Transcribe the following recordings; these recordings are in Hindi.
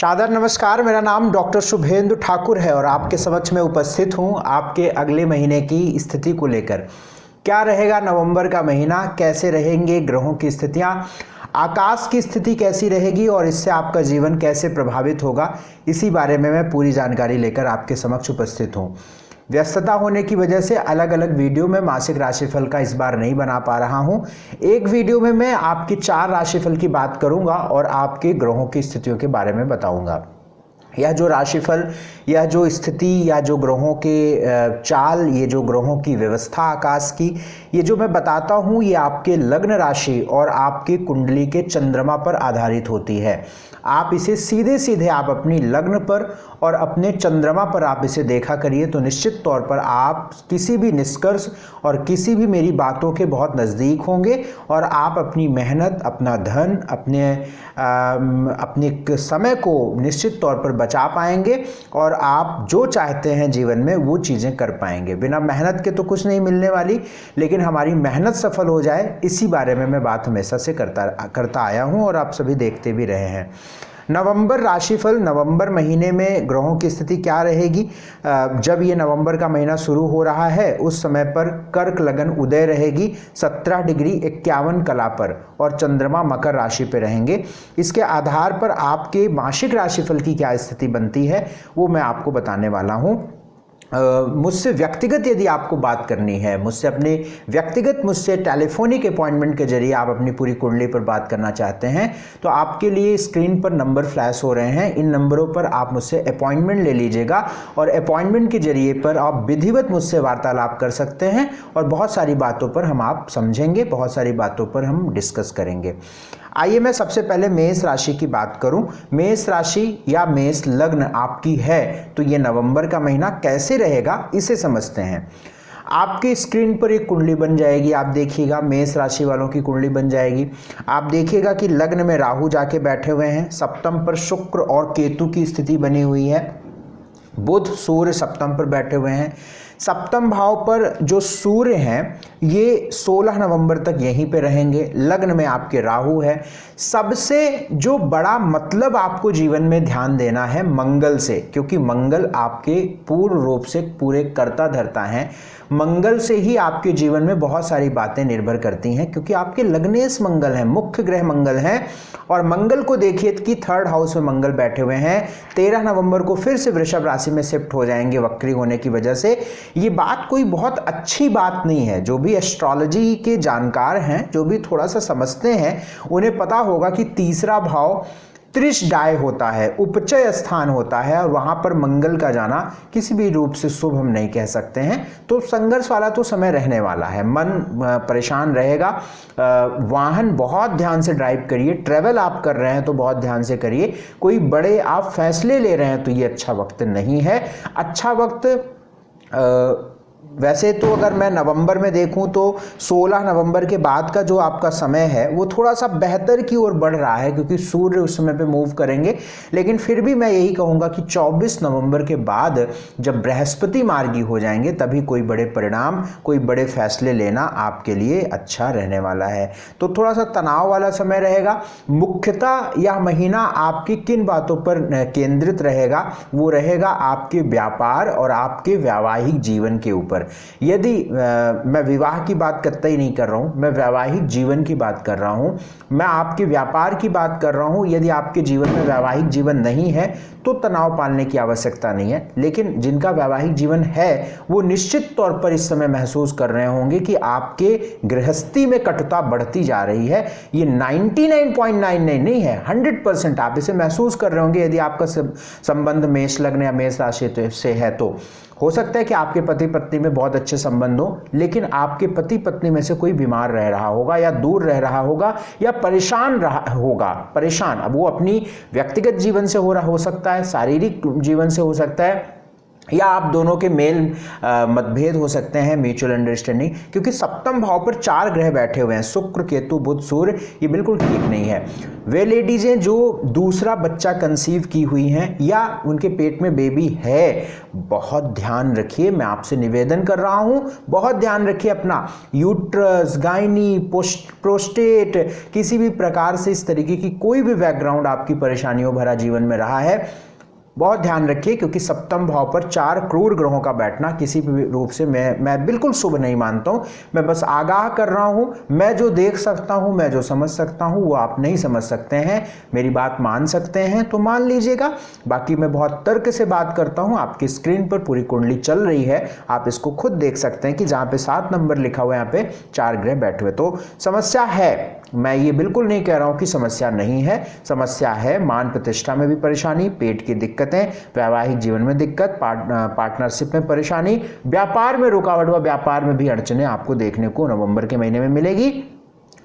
सादर नमस्कार। मेरा नाम डॉक्टर शुभेंदु ठाकुर है और आपके समक्ष में उपस्थित हूं आपके अगले महीने की स्थिति को लेकर। क्या रहेगा नवंबर का महीना, कैसे रहेंगे ग्रहों की स्थितियां, आकाश की स्थिति कैसी रहेगी और इससे आपका जीवन कैसे प्रभावित होगा, इसी बारे में मैं पूरी जानकारी लेकर आपके समक्ष उपस्थित हूं। व्यस्तता होने की वजह से अलग अलग वीडियो में मासिक राशिफल का इस बार नहीं बना पा रहा हूं। एक वीडियो में मैं आपकी 4 राशिफल की बात करूंगा और आपके ग्रहों की स्थितियों के बारे में बताऊंगा। यह जो राशिफल, यह जो स्थिति, या जो ग्रहों के चाल, ये जो ग्रहों की व्यवस्था आकाश की, ये जो मैं बताता हूँ, ये आपके लग्न राशि और आपकी कुंडली के चंद्रमा पर आधारित होती है। आप इसे सीधे सीधे आप अपनी लग्न पर और अपने चंद्रमा पर आप इसे देखा करिए, तो निश्चित तौर पर आप किसी भी निष्कर्ष और किसी भी मेरी बातों के बहुत नज़दीक होंगे और आप अपनी मेहनत, अपना धन, अपने समय को निश्चित तौर पर बचा पाएंगे और आप जो चाहते हैं जीवन में वो चीज़ें कर पाएंगे। बिना मेहनत के तो कुछ नहीं मिलने वाली, लेकिन हमारी मेहनत सफल हो जाए, इसी बारे में मैं बात हमेशा से करता आया हूँ और आप सभी देखते भी रहे हैं। नवंबर राशिफल, नवंबर महीने में ग्रहों की स्थिति क्या रहेगी। जब ये नवंबर का महीना शुरू हो रहा है उस समय पर कर्क लगन उदय रहेगी 17 डिग्री 51 कला पर और चंद्रमा मकर राशि पे रहेंगे। इसके आधार पर आपके मासिक राशिफल की क्या स्थिति बनती है वो मैं आपको बताने वाला हूँ। मुझसे व्यक्तिगत यदि आपको बात करनी है, मुझसे टेलीफोनिक अपॉइंटमेंट के जरिए आप अपनी पूरी कुंडली पर बात करना चाहते हैं, तो आपके लिए स्क्रीन पर नंबर फ्लैश हो रहे हैं। इन नंबरों पर आप मुझसे अपॉइंटमेंट ले लीजिएगा और अपॉइंटमेंट के जरिए पर आप विधिवत मुझसे वार्तालाप कर सकते हैं और बहुत सारी बातों पर हम आप समझेंगे, बहुत सारी बातों पर हम डिस्कस करेंगे। आइए मैं सबसे पहले मेष राशि की बात करूं। मेष राशि या मेष लग्न आपकी है तो ये नवंबर का महीना कैसे रहेगा इसे समझते हैं। आपके स्क्रीन पर एक कुंडली बन जाएगी, आप देखिएगा मेष राशि वालों की कुंडली बन जाएगी। आप देखिएगा कि लग्न में राहु जाके बैठे हुए हैं, सप्तम पर शुक्र और केतु की स्थिति बनी हुई है, बुध सूर्य सप्तम पर बैठे हुए हैं। सप्तम भाव पर जो सूर्य हैं ये 16 नवंबर तक यहीं पे रहेंगे। लग्न में आपके राहु है। सबसे जो बड़ा मतलब आपको जीवन में ध्यान देना है मंगल से, क्योंकि मंगल आपके पूर्ण रूप से पूरे कर्ता धर्ता हैं। मंगल से ही आपके जीवन में बहुत सारी बातें निर्भर करती हैं, क्योंकि आपके लग्नेश मंगल हैं, मुख्य ग्रह मंगल हैं। और मंगल को देखिए कि 3rd हाउस में मंगल बैठे हुए हैं। 13 नवंबर को फिर से वृषभ राशि में शिफ्ट हो जाएंगे वक्री होने की वजह से। ये बात कोई बहुत अच्छी बात नहीं है। जो भी एस्ट्रोलॉजी के जानकार हैं, जो भी थोड़ा सा समझते हैं, उन्हें पता होगा कि तीसरा भाव त्रिशडाय होता है, उपचय स्थान होता है और वहां पर मंगल का जाना किसी भी रूप से शुभ हम नहीं कह सकते हैं। तो संघर्ष वाला तो समय रहने वाला है, मन परेशान रहेगा। वाहन बहुत ध्यान से ड्राइव करिए, ट्रैवल आप कर रहे हैं तो बहुत ध्यान से करिए। कोई बड़े आप फैसले ले रहे हैं तो ये अच्छा वक्त नहीं है। अच्छा वक्त वैसे तो अगर मैं नवंबर में देखूं तो 16 नवंबर के बाद का जो आपका समय है वो थोड़ा सा बेहतर की ओर बढ़ रहा है, क्योंकि सूर्य उस समय पे मूव करेंगे। लेकिन फिर भी मैं यही कहूँगा कि 24 नवंबर के बाद जब बृहस्पति मार्गी हो जाएंगे तभी कोई बड़े परिणाम, कोई बड़े फैसले लेना आपके लिए अच्छा रहने वाला है। तो थोड़ा सा तनाव वाला समय रहेगा। मुख्यतः यह महीना आपकी किन बातों पर केंद्रित रहेगा, वो रहेगा आपके व्यापार और आपके वैवाहिक जीवन के ऊपर। यदि मैं विवाह की बात कतई नहीं कर रहा हूं, मैं वैवाहिक जीवन की बात कर रहा हूं, मैं आपके व्यापार की बात कर रहा हूं। यदि आपके जीवन में वैवाहिक जीवन नहीं है तो तनाव पालने की आवश्यकता नहीं है, लेकिन जिनका वैवाहिक जीवन है वो निश्चित तौर पर इस समय महसूस कर रहे होंगे कि आपके गृहस्थी में कटुता बढ़ती जा रही है। ये 99.99 नहीं है, 100% आप इसे महसूस कर रहे होंगे। यदि आपका संबंध मेष लग्न या मेष राशि से है तो हो सकता है कि आपके पति पत्नी में बहुत अच्छे संबंध हो, लेकिन आपके पति पत्नी में से कोई बीमार रह रहा होगा या दूर रह रहा होगा या परेशान रहा होगा। परेशान अब वो अपनी व्यक्तिगत जीवन से हो सकता है, शारीरिक जीवन से हो सकता है, या आप दोनों के मेल मतभेद हो सकते हैं, म्यूचुअल अंडरस्टैंडिंग, क्योंकि सप्तम भाव पर 4 ग्रह बैठे हुए हैं, शुक्र, केतु, बुध, सूर्य, ये बिल्कुल ठीक नहीं है। वे लेडीजें जो दूसरा बच्चा कंसीव की हुई हैं या उनके पेट में बेबी है, बहुत ध्यान रखिए, मैं आपसे निवेदन कर रहा हूं, बहुत ध्यान रखिए अपना यूट्रस, गायनी, प्रोस्टेट, किसी भी प्रकार से इस तरीके की कोई भी बैकग्राउंड आपकी परेशानियों भरा जीवन में रहा है, बहुत ध्यान रखिए, क्योंकि सप्तम भाव पर 4 क्रूर ग्रहों का बैठना किसी भी रूप से मैं बिल्कुल शुभ नहीं मानता हूं। मैं बस आगाह कर रहा हूं, मैं जो देख सकता हूं, मैं जो समझ सकता हूं, वो आप नहीं समझ सकते हैं। मेरी बात मान सकते हैं तो मान लीजिएगा, बाकी मैं बहुत तर्क से बात करता हूं। आपकी स्क्रीन पर पूरी कुंडली चल रही है, आप इसको खुद देख सकते हैं कि जहां पे 7 नंबर लिखा हुआ है, यहाँ पे 4 ग्रह बैठे हुए, तो समस्या है। मैं ये बिल्कुल नहीं कह रहा हूं कि समस्या नहीं है, समस्या है। मान प्रतिष्ठा में भी परेशानी, पेट की दिक्कतें, वैवाहिक जीवन में दिक्कत, पार्टनरशिप में परेशानी, व्यापार में रुकावट व व्यापार में भी अड़चने आपको देखने को नवंबर के महीने में मिलेगी।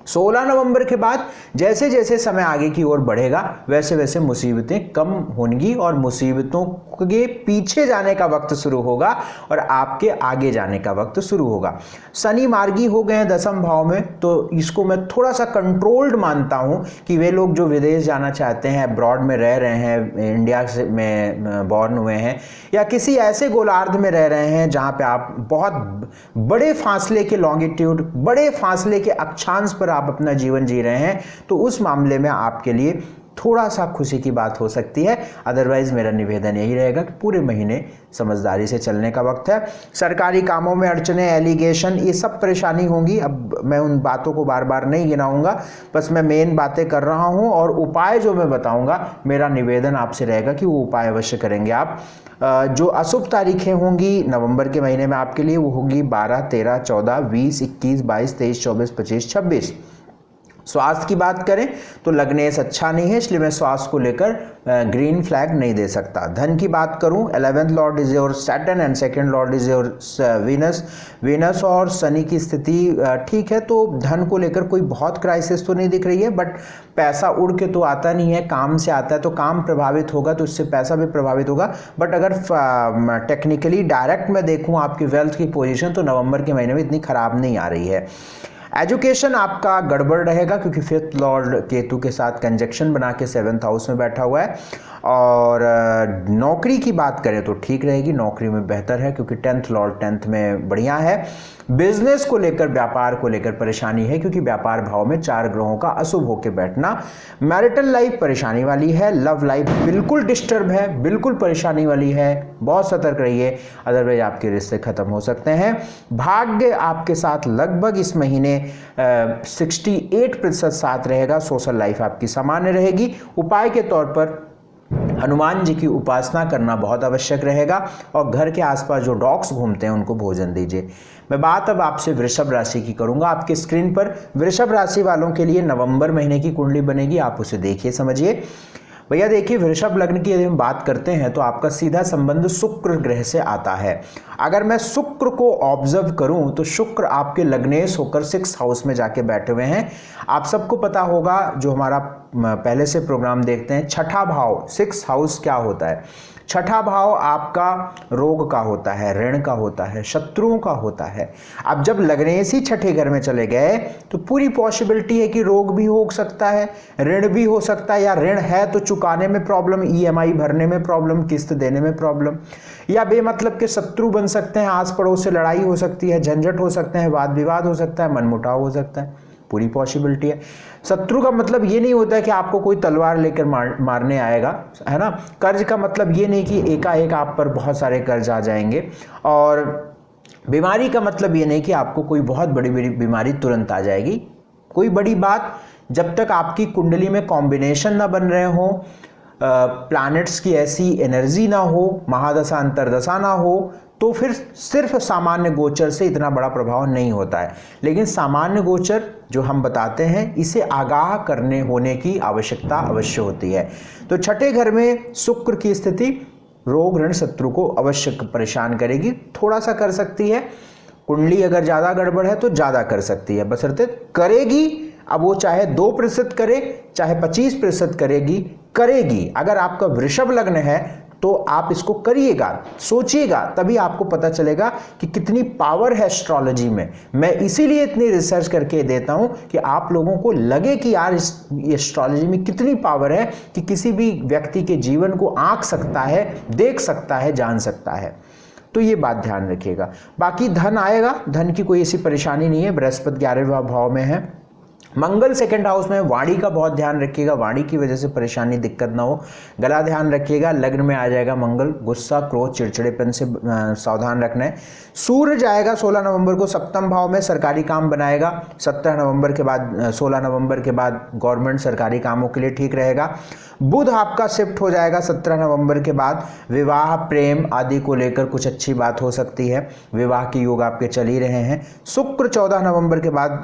16 नवंबर के बाद जैसे जैसे समय आगे की ओर बढ़ेगा, वैसे वैसे मुसीबतें कम होंगी और मुसीबतों के पीछे जाने का वक्त शुरू होगा और आपके आगे जाने का वक्त शुरू होगा। शनि मार्गी हो गए हैं 10वें भाव में, तो इसको मैं थोड़ा सा कंट्रोल्ड मानता हूं कि वे लोग जो विदेश जाना चाहते हैं, अब्रॉड में रह रहे हैं, इंडिया से में बॉर्न हुए हैं या किसी ऐसे गोलार्ध में रह रहे हैं जहां पे आप बहुत बड़े फासले के लॉन्गिट्यूड, बड़े फासले के अक्षांश पर आप अपना जीवन जी रहे हैं, तो उस मामले में आपके लिए थोड़ा सा खुशी की बात हो सकती है। अदरवाइज मेरा निवेदन यही रहेगा कि पूरे महीने समझदारी से चलने का वक्त है। सरकारी कामों में अड़चने, एलिगेशन, ये सब परेशानी होंगी। अब मैं उन बातों को बार बार नहीं गिनाऊंगा, बस मैं मेन बातें कर रहा हूं और उपाय जो मैं बताऊंगा, मेरा निवेदन आपसे रहेगा कि वो उपाय अवश्य करेंगे आप। जो अशुभ तारीखें होंगी नवंबर के महीने में आपके लिए, वो होंगी 12, 13, 14, 20, 21, 22, 23, 24, 25, 26। स्वास्थ्य की बात करें तो लग्नेश अच्छा नहीं है, इसलिए मैं स्वास्थ्य को लेकर ग्रीन फ्लैग नहीं दे सकता। धन की बात करूं, 11th Lord is your Saturn and 2nd Lord is your Venus और शनि की स्थिति ठीक है, तो धन को लेकर कोई बहुत क्राइसिस तो नहीं दिख रही है, बट पैसा उड़ के तो आता नहीं है, काम से आता है, तो काम प्रभावित होगा तो इससे पैसा भी प्रभावित होगा। बट अगर टेक्निकली डायरेक्ट मैं देखूं आपकी वेल्थ की पोजीशन, तो नवंबर के महीने में इतनी खराब नहीं आ रही है। एजुकेशन आपका गड़बड़ रहेगा, क्योंकि 5th लॉर्ड केतु के साथ कंजक्शन बना के 7th हाउस में बैठा हुआ है। और नौकरी की बात करें तो ठीक रहेगी, नौकरी में बेहतर है, क्योंकि 10th लॉर्ड 10th में बढ़िया है। बिजनेस को लेकर, व्यापार को लेकर परेशानी है, क्योंकि व्यापार भाव में 4 ग्रहों का अशुभ होकर बैठना। मैरिटल लाइफ परेशानी वाली है, लव लाइफ बिल्कुल डिस्टर्ब है, बिल्कुल परेशानी वाली है, बहुत सतर्क रहिए, अदरवाइज आपके रिश्ते खत्म हो सकते हैं। भाग्य आपके साथ लगभग इस महीने 68% साथ रहेगा। सोशल लाइफ आपकी सामान्य रहेगी। उपाय के तौर पर हनुमान जी की उपासना करना बहुत आवश्यक रहेगा और घर के आसपास जो डॉग्स घूमते हैं उनको भोजन दीजिए। मैं बात अब आपसे वृषभ राशि की करूंगा। आपके स्क्रीन पर वृषभ राशि वालों के लिए नवंबर महीने की कुंडली बनेगी, आप उसे देखिए, समझिए। भैया देखिए, वृषभ लग्न की यदि हम बात करते हैं तो आपका सीधा संबंध शुक्र ग्रह से आता है। अगर मैं शुक्र को ऑब्जर्व करूं तो शुक्र आपके लग्नेश होकर 6th हाउस में जाके बैठे हुए हैं। आप सबको पता होगा, जो हमारा पहले से प्रोग्राम देखते हैं, छठा भाव 6th हाउस क्या होता है? छठा भाव आपका रोग का होता है, ऋण का होता है, शत्रुओं का होता है। अब जब लग्नेश ही छठे घर में चले गए तो पूरी पॉसिबिलिटी है कि रोग भी हो सकता है, ऋण भी हो सकता है, या ऋण है तो चुकाने में प्रॉब्लम, EMI भरने में प्रॉब्लम, किस्त देने में प्रॉब्लम, या बेमतलब के शत्रु बन सकते हैं, आस पड़ोस से लड़ाई हो सकती है, झंझट हो सकते हैं, वाद विवाद हो सकता है, मनमुटाव हो सकता है, पूरी पॉसिबिलिटी है। शत्रु का मतलब ये नहीं होता है कि आपको कोई तलवार लेकर मारने आएगा, है ना। कर्ज का मतलब ये नहीं कि एकाएक आप पर बहुत सारे कर्ज आ जाएंगे। और बीमारी का मतलब ये नहीं कि आपको कोई बहुत बड़ी बड़ी बीमारी तुरंत आ जाएगी। कोई बड़ी बात, जब तक आपकी कुंडली में कॉम्बिनेशन ना बन रहे हो, प्लैनेट्स की ऐसी एनर्जी ना हो, महादशा अंतरदशा ना हो, तो फिर सिर्फ सामान्य गोचर से इतना बड़ा प्रभाव नहीं होता है। लेकिन सामान्य गोचर जो हम बताते हैं, इसे आगाह करने होने की आवश्यकता अवश्य होती है। तो छठे घर में शुक्र की स्थिति रोग ऋण शत्रु को अवश्य परेशान करेगी, थोड़ा सा कर सकती है। कुंडली अगर ज़्यादा गड़बड़ है तो ज़्यादा कर सकती है, बशर्ते करेगी। अब वो चाहे 2% करे, चाहे 25% करेगी। अगर आपका वृषभ लग्न है तो आप इसको करिएगा, सोचिएगा, तभी आपको पता चलेगा कि कितनी पावर है एस्ट्रोलॉजी में। मैं इसीलिए इतनी रिसर्च करके देता हूं कि आप लोगों को लगे कि यार इस एस्ट्रोलॉजी में कितनी पावर है कि किसी भी व्यक्ति के जीवन को आंक सकता है, देख सकता है, जान सकता है। तो ये बात ध्यान रखिएगा। बाकी धन आएगा, धन की कोई ऐसी परेशानी नहीं है। बृहस्पति 11वें भाव में है, मंगल सेकंड हाउस में। वाणी का बहुत ध्यान रखिएगा, वाणी की वजह से परेशानी दिक्कत ना हो। गला ध्यान रखिएगा, लग्न में आ जाएगा मंगल, गुस्सा क्रोध चिड़चिड़ेपन से सावधान रखना है। सूर्य जाएगा 16 नवंबर को सप्तम भाव में, सरकारी काम बनाएगा। 17 नवंबर के बाद 16 नवंबर के बाद गवर्नमेंट सरकारी कामों के लिए ठीक रहेगा। बुध आपका शिफ्ट हो जाएगा 17 नवंबर के बाद, विवाह प्रेम आदि को लेकर कुछ अच्छी बात हो सकती है, विवाह के योग आपके चल ही रहे हैं। शुक्र 14 नवंबर के बाद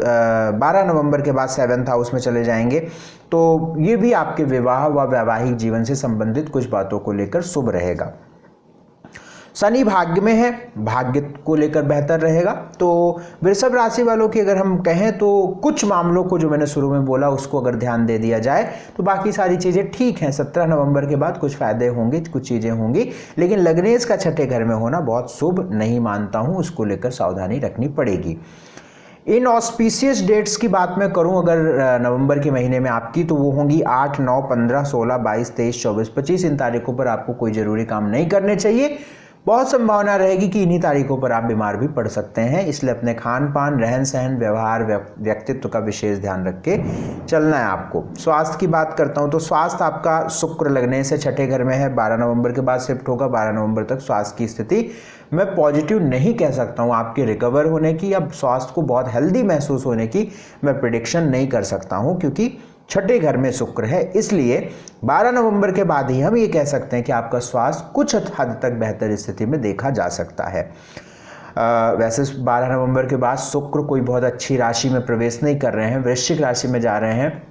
12 नवंबर के बाद 7th हाउस में चले जाएंगे, तो ये भी आपके विवाह व वैवाहिक जीवन से संबंधित कुछ बातों को लेकर शुभ रहेगा। शनि भाग्य में है, भाग्य को लेकर बेहतर रहेगा। तो वृषभ राशि वालों की अगर हम कहें तो कुछ मामलों को जो मैंने शुरू में बोला उसको अगर ध्यान दे दिया जाए तो बाकी सारी चीज़ें ठीक हैं। 17 नवंबर के बाद कुछ फायदे होंगे, कुछ चीज़ें होंगी, लेकिन लग्नेश का छठे घर में होना बहुत शुभ नहीं मानता हूँ, उसको लेकर सावधानी रखनी पड़ेगी। इन ऑस्पिशियस डेट्स की बात मैं करूं अगर नवंबर के महीने में आपकी, तो वो होंगी 8, 9, 15, 16, 22, 23, 24, 25। इन तारीखों पर आपको कोई ज़रूरी काम नहीं करने चाहिए। बहुत संभावना रहेगी कि इन्हीं तारीखों पर आप बीमार भी पड़ सकते हैं, इसलिए अपने खान पान, रहन सहन, व्यवहार, व्यक्तित्व का विशेष ध्यान रख के चलना है आपको। स्वास्थ्य की बात करता हूं तो स्वास्थ्य आपका शुक्र लगने से छठे घर में है, 12 नवंबर के बाद शिफ्ट होगा। 12 नवंबर तक स्वास्थ्य की स्थिति मैं पॉजिटिव नहीं कह सकता हूं, आपके रिकवर होने की या स्वास्थ्य को बहुत हेल्दी महसूस होने की मैं प्रेडिक्शन नहीं कर सकता हूं, क्योंकि छठे घर में शुक्र है। इसलिए 12 नवंबर के बाद ही हम ये कह सकते हैं कि आपका स्वास्थ्य कुछ हद तक बेहतर स्थिति में देखा जा सकता है। वैसे 12 नवंबर के बाद शुक्र कोई बहुत अच्छी राशि में प्रवेश नहीं कर रहे हैं, वृश्चिक राशि में जा रहे हैं,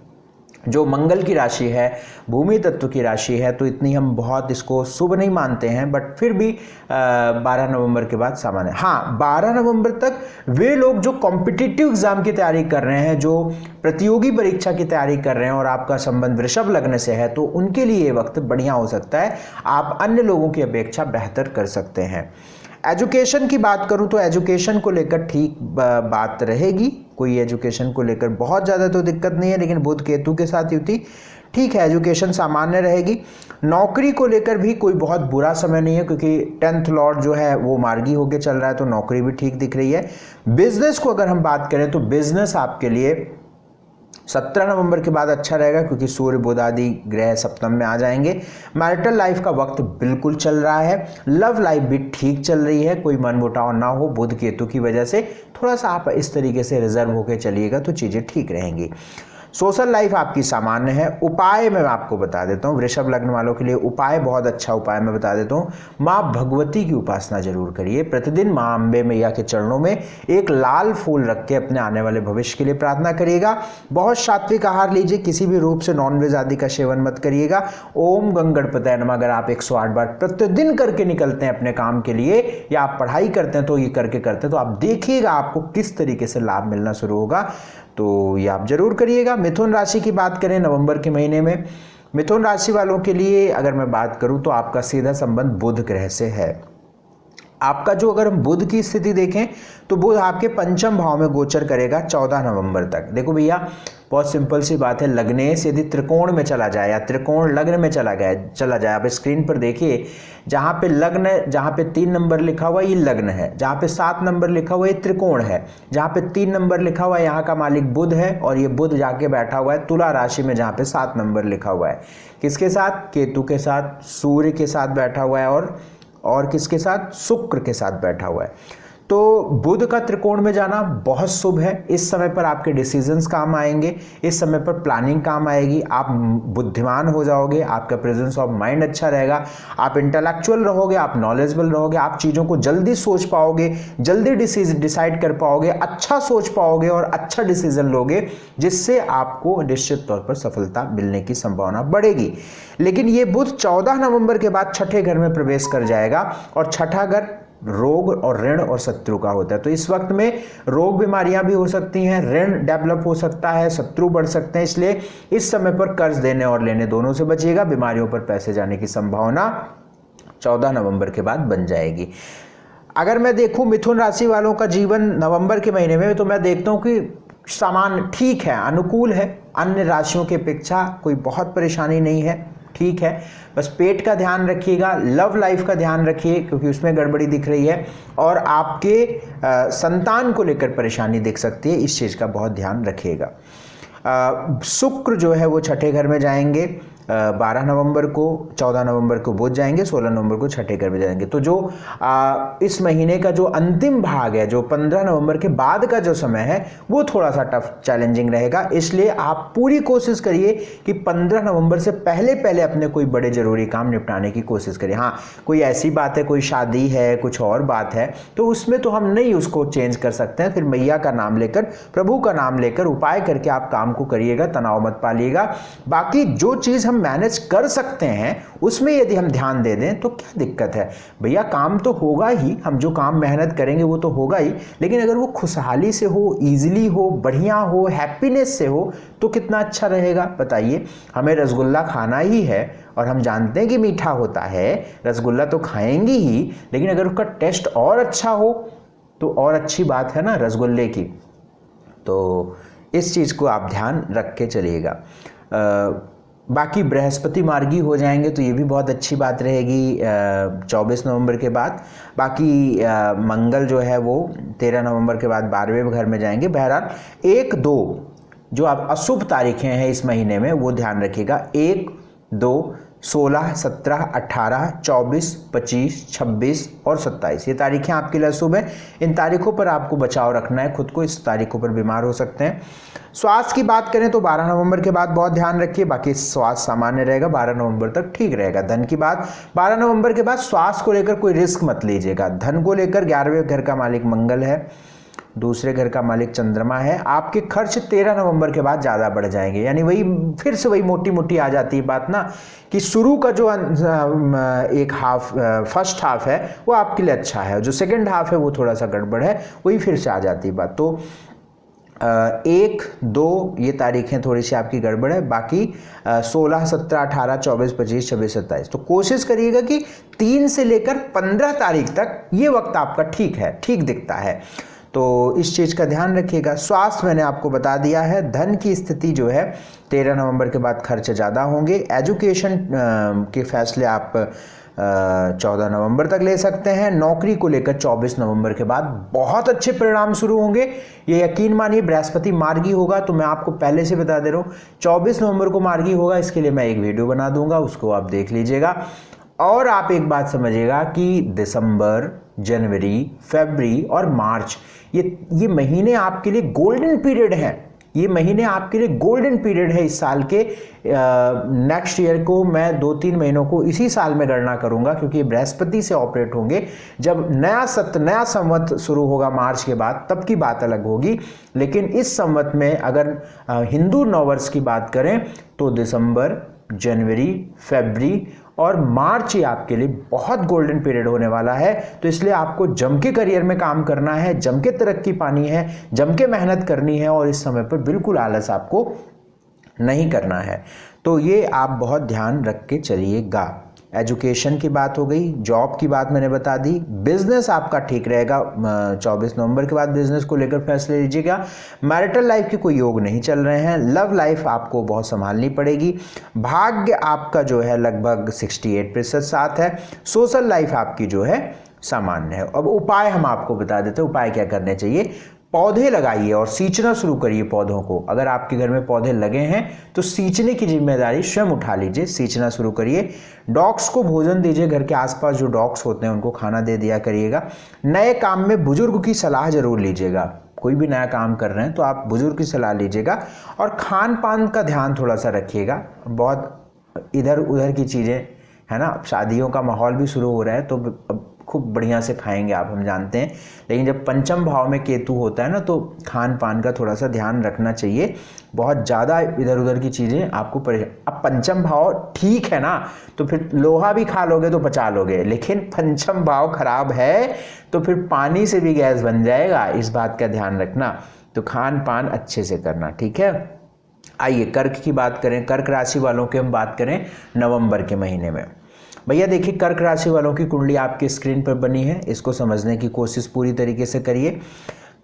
जो मंगल की राशि है, भूमि तत्व की राशि है, तो इतनी हम बहुत इसको शुभ नहीं मानते हैं, बट फिर भी 12 नवंबर के बाद सामान्य। हाँ, 12 नवंबर तक वे लोग जो कॉम्पिटिटिव एग्जाम की तैयारी कर रहे हैं, जो प्रतियोगी परीक्षा की तैयारी कर रहे हैं और आपका संबंध वृषभ लग्न से है, तो उनके लिए ये वक्त बढ़िया हो सकता है, आप अन्य लोगों की अपेक्षा बेहतर कर सकते हैं। एजुकेशन की बात करूं तो एजुकेशन को लेकर ठीक बात रहेगी, कोई एजुकेशन को लेकर बहुत ज़्यादा तो दिक्कत नहीं है, लेकिन बुध केतु के साथ युति ठीक है, एजुकेशन सामान्य रहेगी। नौकरी को लेकर भी कोई बहुत बुरा समय नहीं है, क्योंकि 10th लॉर्ड जो है वो मार्गी होके चल रहा है, तो नौकरी भी ठीक दिख रही है। बिजनेस को अगर हम बात करें तो बिजनेस आपके लिए 17 नवंबर के बाद अच्छा रहेगा, क्योंकि सूर्य बुध आदि ग्रह सप्तम में आ जाएंगे। मैरिटल लाइफ का वक्त बिल्कुल चल रहा है, लव लाइफ भी ठीक चल रही है, कोई मनमुटाव ना हो बुध केतु की वजह से। थोड़ा सा आप इस तरीके से रिजर्व होकर चलिएगा तो चीज़ें ठीक रहेंगी। सोशल लाइफ आपकी सामान्य है। उपाय मैं आपको बता देता हूँ, वृषभ लग्न वालों के लिए उपाय बहुत अच्छा उपाय मैं बता देता हूँ। माँ भगवती की उपासना जरूर करिए। प्रतिदिन माँ अम्बे मैया के चरणों में एक लाल फूल रख के अपने आने वाले भविष्य के लिए प्रार्थना करिएगा। बहुत सात्विक आहार लीजिए, किसी भी रूप से नॉनवेज आदि का सेवन मत करिएगा। ओम गंगणपतये नमः अगर आप 108 बार प्रतिदिन करके निकलते हैं अपने काम के लिए, या आप पढ़ाई करते हैं तो ये करते हैं, तो आप देखिएगा आपको किस तरीके से लाभ मिलना शुरू होगा, तो ये आप जरूर करिएगा। मिथुन राशि की बात करें नवंबर के महीने में, मिथुन राशि वालों के लिए अगर मैं बात करूं तो आपका सीधा संबंध बुध ग्रह से है। आपका जो अगर हम बुध की स्थिति देखें तो बुध आपके पंचम भाव में गोचर करेगा 14 नवंबर तक। देखो भैया, बहुत सिंपल सी बात है, लग्नेश यदि त्रिकोण में चला जाए या त्रिकोण लग्न में चला जाए, आप स्क्रीन पर देखिए, जहाँ पे लग्न, जहाँ पे 3 नंबर लिखा हुआ ये लग्न है, जहाँ पे 7 नंबर लिखा हुआ ये त्रिकोण है, जहाँ पे 3 नंबर लिखा हुआ है यहाँ का मालिक बुध है, और ये बुध जाके बैठा हुआ है तुला राशि में जहाँ पे 7 नंबर लिखा हुआ है। किसके साथ? केतु के साथ, सूर्य के साथ बैठा हुआ है, और किसके साथ? शुक्र के साथ बैठा हुआ है। तो बुध का त्रिकोण में जाना बहुत शुभ है। इस समय पर आपके डिसीजंस काम आएंगे, इस समय पर प्लानिंग काम आएगी, आप बुद्धिमान हो जाओगे, आपका प्रेजेंस ऑफ माइंड अच्छा रहेगा, आप इंटेलेक्चुअल रहोगे, आप नॉलेजेबल रहोगे, आप चीज़ों को जल्दी सोच पाओगे, जल्दी डिसाइड कर पाओगे, अच्छा सोच पाओगे और अच्छा डिसीजन लोगे, जिससे आपको निश्चित तौर पर सफलता मिलने की संभावना बढ़ेगी। लेकिन ये बुध 14 नवंबर के बाद छठे घर में प्रवेश कर जाएगा, और छठा घर रोग और ऋण और शत्रु का होता है। तो इस वक्त में रोग बीमारियां भी हो सकती हैं, ऋण डेवलप हो सकता है, शत्रु बढ़ सकते हैं, इसलिए इस समय पर कर्ज देने और लेने दोनों से बचिएगा। बीमारियों पर पैसे जाने की संभावना 14 नवंबर के बाद बन जाएगी। अगर मैं देखूं मिथुन राशि वालों का जीवन नवंबर के महीने में, तो मैं देखता हूं कि सामान्य ठीक है, अनुकूल है, अन्य राशियों की अपेक्षा कोई बहुत परेशानी नहीं है, ठीक है। बस पेट का ध्यान रखिएगा, लव लाइफ का ध्यान रखिए क्योंकि उसमें गड़बड़ी दिख रही है, और आपके संतान को लेकर परेशानी दिख सकती है, इस चीज़ का बहुत ध्यान रखिएगा। शुक्र जो है वो छठे घर में जाएंगे 12 नवंबर को, 14 नवंबर को बुध जाएंगे, 16 नवंबर को छठे घर में जाएंगे। तो जो इस महीने का जो अंतिम भाग है, जो 15 नवंबर के बाद का जो समय है, वो थोड़ा सा टफ चैलेंजिंग रहेगा। इसलिए आप पूरी कोशिश करिए कि 15 नवंबर से पहले पहले अपने कोई बड़े ज़रूरी काम निपटाने की कोशिश करिए। हाँ, कोई ऐसी बात है, कोई शादी है, कुछ और बात है, तो उसमें तो हम नहीं उसको चेंज कर सकते हैं। फिर मैया का नाम लेकर, प्रभु का नाम लेकर उपाय करके आप काम को करिएगा, तनाव मत पालिएगा। बाकी जो चीज़ हम मैनेज कर सकते हैं उसमें यदि हम ध्यान दे दें तो क्या दिक्कत है भैया, काम तो होगा ही, हम जो काम मेहनत करेंगे वो तो होगा ही, लेकिन अगर वो खुशहाली से हो, ईजिली हो, बढ़िया हो, हैप्पीनेस से हो, तो कितना अच्छा रहेगा बताइए। हमें रसगुल्ला खाना ही है और हम जानते हैं कि मीठा होता है, रसगुल्ला तो खाएंगे ही, लेकिन अगर उसका टेस्ट और अच्छा हो तो और अच्छी बात है ना रसगुल्ले की। तो इस चीज़ को आप ध्यान रख के चलिएगा। बाकी बृहस्पति मार्गी हो जाएंगे तो ये भी बहुत अच्छी बात रहेगी 24 नवंबर के बाद। बाकी मंगल जो है वो 13 नवंबर के बाद 12वें घर में जाएंगे। बहरहाल 1, 2 जो आप अशुभ तारीखें हैं इस महीने में वो ध्यान रखिएगा। 1, 2, 16, 17, 18, 24, 25, 26 और 27 ये तारीखें आपके लिए अशुभ हैं। इन तारीखों पर आपको बचाव रखना है, खुद को इस तारीखों पर बीमार हो सकते हैं। स्वास्थ्य की बात करें तो 12 नवंबर के बाद बहुत ध्यान रखिए, बाकी स्वास्थ्य सामान्य रहेगा, 12 नवंबर तक ठीक रहेगा। धन की बात, 12 नवंबर के बाद स्वास्थ्य को लेकर कोई रिस्क मत लीजिएगा। धन को लेकर 11वें घर का मालिक मंगल है, दूसरे घर का मालिक चंद्रमा है। आपके खर्च 13 नवंबर के बाद ज़्यादा बढ़ जाएंगे, यानी वही फिर से वही मोटी मोटी आ जाती है बात ना, कि शुरू का जो एक हाफ फर्स्ट हाफ है वो आपके लिए अच्छा है, जो सेकंड हाफ है वो थोड़ा सा गड़बड़ है, वही फिर से आ जाती है बात। तो 1, 2 ये तारीखें थोड़ी सी आपकी गड़बड़ है। बाकी 16, 17, 18, 24, 25, 26, 27 तो कोशिश करिएगा कि 3 से लेकर 15 तारीख तक ये वक्त आपका ठीक है, ठीक दिखता है, तो इस चीज़ का ध्यान रखिएगा। स्वास्थ्य मैंने आपको बता दिया है। धन की स्थिति जो है 13 नवंबर के बाद खर्च ज़्यादा होंगे। एजुकेशन के फैसले आप 14 नवंबर तक ले सकते हैं। नौकरी को लेकर 24 नवंबर के बाद बहुत अच्छे परिणाम शुरू होंगे, ये यकीन मानिए। बृहस्पति मार्गी होगा, तो मैं आपको पहले से बता दे रहा हूँ 24 नवंबर को मार्गी होगा, इसके लिए मैं एक वीडियो बना दूंगा, उसको आप देख लीजिएगा। और आप एक बात समझिएगा कि दिसंबर, जनवरी, फरवरी और मार्च ये महीने आपके लिए गोल्डन पीरियड हैं। ये महीने आपके लिए गोल्डन पीरियड है इस साल के। नेक्स्ट ईयर को मैं 2-3 महीनों को इसी साल में गणना करूंगा, क्योंकि ये बृहस्पति से ऑपरेट होंगे। जब नया संवत शुरू होगा मार्च के बाद, तब की बात अलग होगी। लेकिन इस संवत में अगर हिंदू नववर्ष की बात करें तो दिसंबर, जनवरी, फरवरी और मार्च ही आपके लिए बहुत गोल्डन पीरियड होने वाला है। तो इसलिए आपको जम के करियर में काम करना है, जम के तरक्की पानी है, जम के मेहनत करनी है, और इस समय पर बिल्कुल आलस आपको नहीं करना है। तो ये आप बहुत ध्यान रख के चलिएगा। एजुकेशन की बात हो गई, जॉब की बात मैंने बता दी। बिजनेस आपका ठीक रहेगा, 24 नवंबर के बाद बिजनेस को लेकर फैसले लीजिएगा। मैरिटल लाइफ के कोई योग नहीं चल रहे हैं। लव लाइफ आपको बहुत संभालनी पड़ेगी। भाग्य आपका जो है लगभग 68% साथ है। सोशल लाइफ आपकी जो है सामान्य है। अब उपाय हम आपको बता देते हैं, उपाय क्या करने चाहिए। पौधे लगाइए और सींचना शुरू करिए पौधों को। अगर आपके घर में पौधे लगे हैं तो सींचने की जिम्मेदारी स्वयं उठा लीजिए, सींचना शुरू करिए। डॉग्स को भोजन दीजिए, घर के आसपास जो डॉग्स होते हैं उनको खाना दे दिया करिएगा। नए काम में बुजुर्ग की सलाह जरूर लीजिएगा। कोई भी नया काम कर रहे हैं तो आप बुजुर्ग की सलाह लीजिएगा। और खान पान का ध्यान थोड़ा सा रखिएगा, बहुत इधर उधर की चीज़ें है ना, शादियों का माहौल भी शुरू हो रहा है तो खूब बढ़िया से खाएंगे आप, हम जानते हैं। लेकिन जब पंचम भाव में केतु होता है ना, तो खान पान का थोड़ा सा ध्यान रखना चाहिए। बहुत ज़्यादा इधर उधर की चीज़ें आपको अब पंचम भाव ठीक है ना, तो फिर लोहा भी खा लोगे तो पचा लोगे, लेकिन पंचम भाव खराब है तो फिर पानी से भी गैस बन जाएगा, इस बात का ध्यान रखना। तो खान पान अच्छे से करना, ठीक है। आइए कर्क की बात करें। कर्क राशि वालों की हम बात करें नवंबर के महीने में। भैया देखिए, कर्क राशि वालों की कुंडली आपकी स्क्रीन पर बनी है, इसको समझने की कोशिश पूरी तरीके से करिए।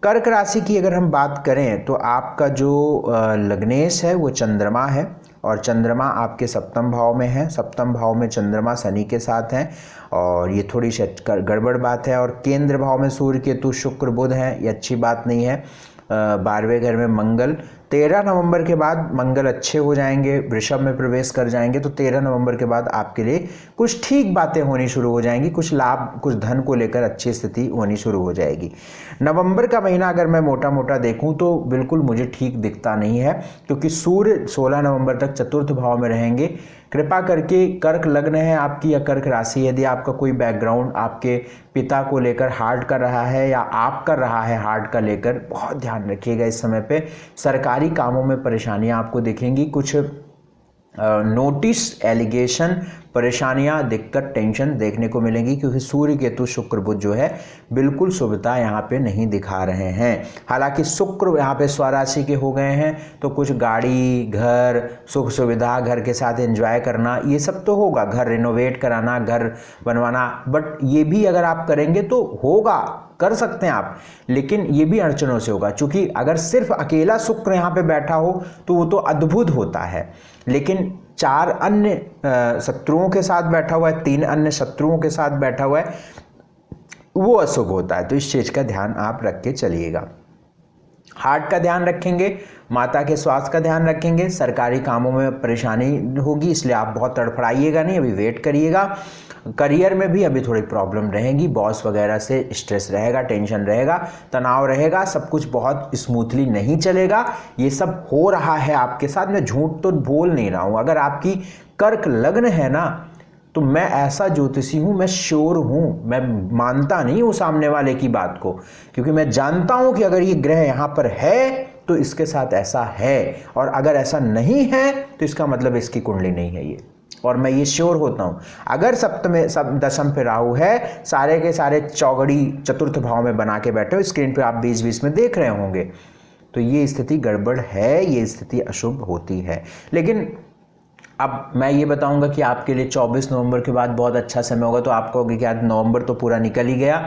कर्क राशि की अगर हम बात करें तो आपका जो लग्नेश है वो चंद्रमा है, और चंद्रमा आपके सप्तम भाव में है। सप्तम भाव में चंद्रमा शनि के साथ हैं, और ये थोड़ी सी गड़बड़ बात है। और केंद्र भाव में सूर्य, केतु, शुक्र, बुध हैं, ये अच्छी बात नहीं है। 12वें घर में मंगल, 13 नवंबर के बाद मंगल अच्छे हो जाएंगे, वृषभ में प्रवेश कर जाएंगे, तो 13 नवंबर के बाद आपके लिए कुछ ठीक बातें होनी शुरू हो जाएंगी, कुछ लाभ, कुछ धन को लेकर अच्छी स्थिति होनी शुरू हो जाएगी। नवंबर का महीना अगर मैं मोटा मोटा देखूं तो बिल्कुल मुझे ठीक दिखता नहीं है, क्योंकि सूर्य 16 नवंबर तक चतुर्थ भाव में रहेंगे। कृपा करके कर्क लग्न है आपकी या कर्क राशि, यदि आपका कोई बैकग्राउंड आपके पिता को लेकर हार्ट कर रहा है या आप कर रहा है हार्ट का लेकर, बहुत ध्यान रखिएगा इस समय पे। सरकारी कामों में परेशानियां आपको दिखेंगी, कुछ नोटिस, एलिगेशन, परेशानियां, दिक्कत, टेंशन देखने को मिलेंगी, क्योंकि सूर्य, केतु, शुक्र, बुध जो है बिल्कुल शुभता यहाँ पे नहीं दिखा रहे हैं। हालांकि शुक्र यहाँ पे स्वराशि के हो गए हैं, तो कुछ गाड़ी, घर, सुख सुविधा, घर के साथ एंजॉय करना, ये सब तो होगा, घर रिनोवेट कराना, घर बनवाना, बट ये भी अगर आप करेंगे तो होगा, कर सकते हैं आप, लेकिन ये भी अड़चनों से होगा। क्योंकि अगर सिर्फ अकेला शुक्र यहाँ पे बैठा हो तो वो तो अद्भुत होता है, लेकिन 4 अन्य शत्रुओं के साथ बैठा हुआ है, 3 अन्य शत्रुओं के साथ बैठा हुआ है, वो अशुभ होता है। तो इस चीज का ध्यान आप रख के चलिएगा। हार्ट का ध्यान रखेंगे, माता के स्वास्थ्य का ध्यान रखेंगे, सरकारी कामों में परेशानी होगी, इसलिए आप बहुत तड़फड़ाइएगा नहीं, अभी वेट करिएगा। करियर में भी अभी थोड़ी प्रॉब्लम रहेगी, बॉस वगैरह से स्ट्रेस रहेगा, टेंशन रहेगा, तनाव रहेगा, सब कुछ बहुत स्मूथली नहीं चलेगा। ये सब हो रहा है आपके साथ, मैं झूठ तो बोल नहीं रहा हूँ। अगर आपकी कर्क लग्न है ना, तो मैं ऐसा ज्योतिषी हूं, मैं श्योर हूं, मैं मानता नहीं हूं सामने वाले की बात को, क्योंकि मैं जानता हूं कि अगर ये ग्रह यहां पर है तो इसके साथ ऐसा है, और अगर ऐसा नहीं है तो इसका मतलब इसकी कुंडली नहीं है ये, और मैं ये श्योर होता हूं। अगर सप्तम दशम पे राहु है, सारे के सारे चौगड़ी चतुर्थ भाव में बना के बैठे हो, स्क्रीन पे आप 20-20 में देख रहे होंगे, तो ये स्थिति गड़बड़ है, ये स्थिति अशुभ होती है। लेकिन अब मैं ये बताऊंगा कि आपके लिए 24 नवंबर के बाद बहुत अच्छा समय होगा, तो आप कहोगे कि आज नवंबर तो पूरा निकल ही गया,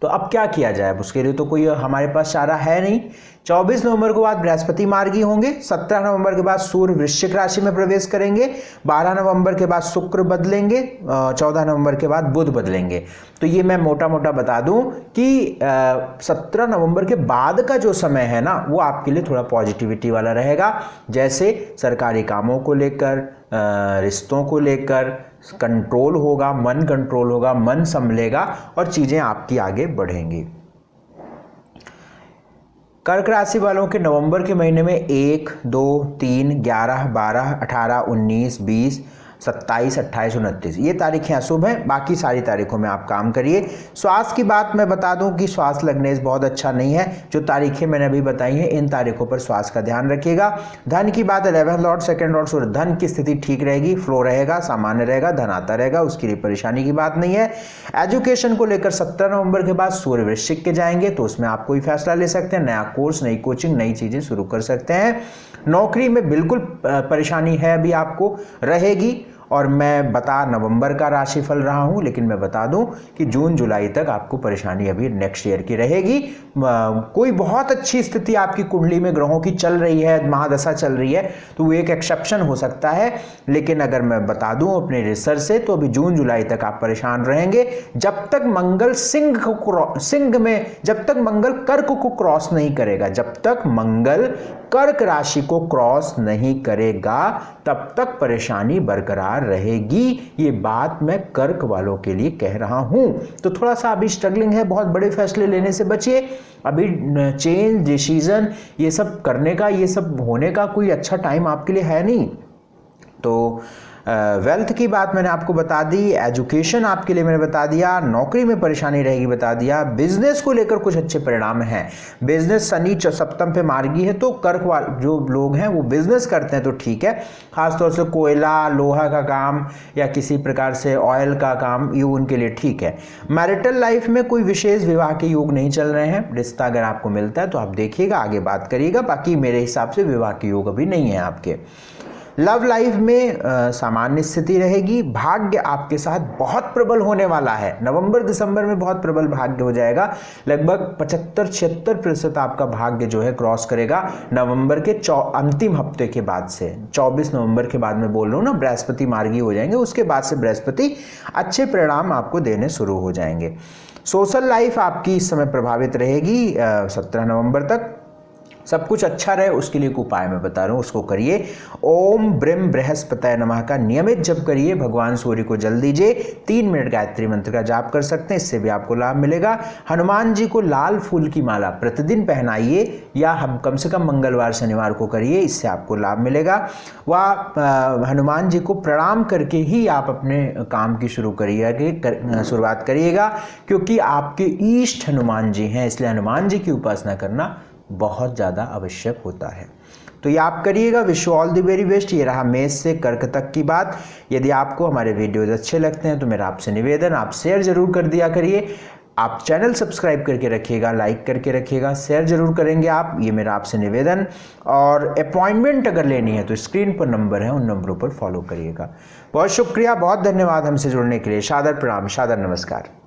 तो अब क्या किया जाए? अब उसके लिए तो कोई हमारे पास चारा है नहीं। 24 नवंबर के बाद बृहस्पति मार्गी होंगे, 17 नवंबर के बाद सूर्य वृश्चिक राशि में प्रवेश करेंगे, 12 नवंबर के बाद शुक्र बदलेंगे, 14 नवंबर के बाद बुध बदलेंगे। तो ये मैं मोटा मोटा बता दूं कि 17 नवंबर के बाद का जो समय है ना, वो आपके लिए थोड़ा पॉजिटिविटी वाला रहेगा, जैसे सरकारी कामों को लेकर, रिश्तों को लेकर कंट्रोल होगा, मन कंट्रोल होगा, मन संभलेगा और चीजें आपकी आगे बढ़ेंगी। कर्क राशि वालों के नवंबर के महीने में 1, 2, 3, 11, 12, 18, 19, 20, 27, 28, 29 ये तारीखें अशुभ हैं। बाकी सारी तारीखों में आप काम करिए। स्वास्थ्य की बात मैं बता दूं कि स्वास्थ्य लग्नेश बहुत अच्छा नहीं है। जो तारीखें मैंने अभी बताई हैं, इन तारीखों पर स्वास्थ्य का ध्यान रखिएगा। धन की बात, 11th लॉर्ड, 2nd लॉर्ड सूर्य, धन की स्थिति ठीक रहेगी, फ्लो रहेगा, सामान्य रहेगा, धन आता रहेगा, उसके लिए परेशानी की बात नहीं है। एजुकेशन को लेकर 17 नवंबर के बाद सूर्य वृश्चिक के जाएंगे, तो उसमें आप कोई फैसला ले सकते हैं, नया कोर्स, नई कोचिंग, नई चीजें शुरू कर सकते हैं। नौकरी में बिल्कुल परेशानी है, अभी आपको रहेगी, और मैं बता नवंबर का राशिफल रहा हूं, लेकिन मैं बता दूं कि जून जुलाई तक आपको परेशानी अभी नेक्स्ट ईयर की रहेगी। कोई बहुत अच्छी स्थिति आपकी कुंडली में ग्रहों की चल रही है, महादशा चल रही है, तो वो एक एक्सेप्शन हो सकता है, लेकिन अगर मैं बता दूं अपने रिसर्च से, तो अभी जून जुलाई तक आप परेशान रहेंगे, जब तक मंगल सिंह में, जब तक मंगल कर्क को क्रॉस नहीं करेगा, जब तक मंगल कर्क राशि को क्रॉस नहीं करेगा, तब तक परेशानी बरकरार रहेगी। ये बात मैं कर्क वालों के लिए कह रहा हूं। तो थोड़ा सा अभी स्ट्रगलिंग है, बहुत बड़े फैसले लेने से बचिए। अभी चेंज, डिसीजन, ये सब करने का, ये सब होने का कोई अच्छा टाइम आपके लिए है नहीं। तो वेल्थ की बात मैंने आपको बता दी, एजुकेशन आपके लिए मैंने बता दिया, नौकरी में परेशानी रहेगी बता दिया, बिजनेस को लेकर कुछ अच्छे परिणाम हैं। बिजनेस शनि सप्तम पे मार्गी है, तो कर्क वाले जो लोग हैं वो बिजनेस करते हैं तो ठीक है, खासतौर से कोयला, लोहा का काम या किसी प्रकार से ऑयल का काम, ये उनके लिए ठीक है। मैरिटल लाइफ में कोई विशेष विवाह के योग नहीं चल रहे हैं। रिश्ता अगर आपको मिलता है तो आप देखिएगा, आगे बात करिएगा, बाकी मेरे हिसाब से विवाह के योग अभी नहीं है आपके। लव लाइफ में सामान्य स्थिति रहेगी। भाग्य आपके साथ बहुत प्रबल होने वाला है। नवंबर दिसंबर में बहुत प्रबल भाग्य हो जाएगा। लगभग 75-76% आपका भाग्य जो है क्रॉस करेगा नवंबर के अंतिम हफ्ते के बाद से। 24 नवंबर के बाद मैं बोल रहा हूँ ना, बृहस्पति मार्गी हो जाएंगे, उसके बाद से बृहस्पति अच्छे परिणाम आपको देने शुरू हो जाएंगे। सोशल लाइफ आपकी इस समय प्रभावित रहेगी 17 नवंबर तक। सब कुछ अच्छा रहे उसके लिए एक उपाय मैं बता रहा हूँ, उसको करिए। ओम ब्रह्म बृहस्पतये नमः का नियमित जप करिए। भगवान सूर्य को जल दीजिए। 3 मिनट गायत्री मंत्र का जाप कर सकते हैं, इससे भी आपको लाभ मिलेगा। हनुमान जी को लाल फूल की माला प्रतिदिन पहनाइए, या हम कम से कम मंगलवार शनिवार को करिए, इससे आपको लाभ मिलेगा। वह हनुमान जी को प्रणाम करके ही आप अपने काम की शुरुआत करिएगा, क्योंकि आपके इष्ट हनुमान जी हैं, इसलिए हनुमान जी की उपासना करना बहुत ज़्यादा आवश्यक होता है। तो ये आप करिएगा। Wish you all the very best. ये रहा मेष से कर्क तक की बात। यदि आपको हमारे वीडियोज अच्छे लगते हैं तो मेरा आपसे निवेदन, आप शेयर जरूर कर दिया करिए। आप चैनल सब्सक्राइब करके रखिएगा, लाइक करके रखिएगा, शेयर जरूर करेंगे आप, ये मेरा आपसे निवेदन। और अपॉइंटमेंट अगर लेनी है तो स्क्रीन पर नंबर है, उन नंबरों पर फॉलो करिएगा। बहुत शुक्रिया, बहुत धन्यवाद हमसे जुड़ने के लिए। सादर प्रणाम, सादर नमस्कार।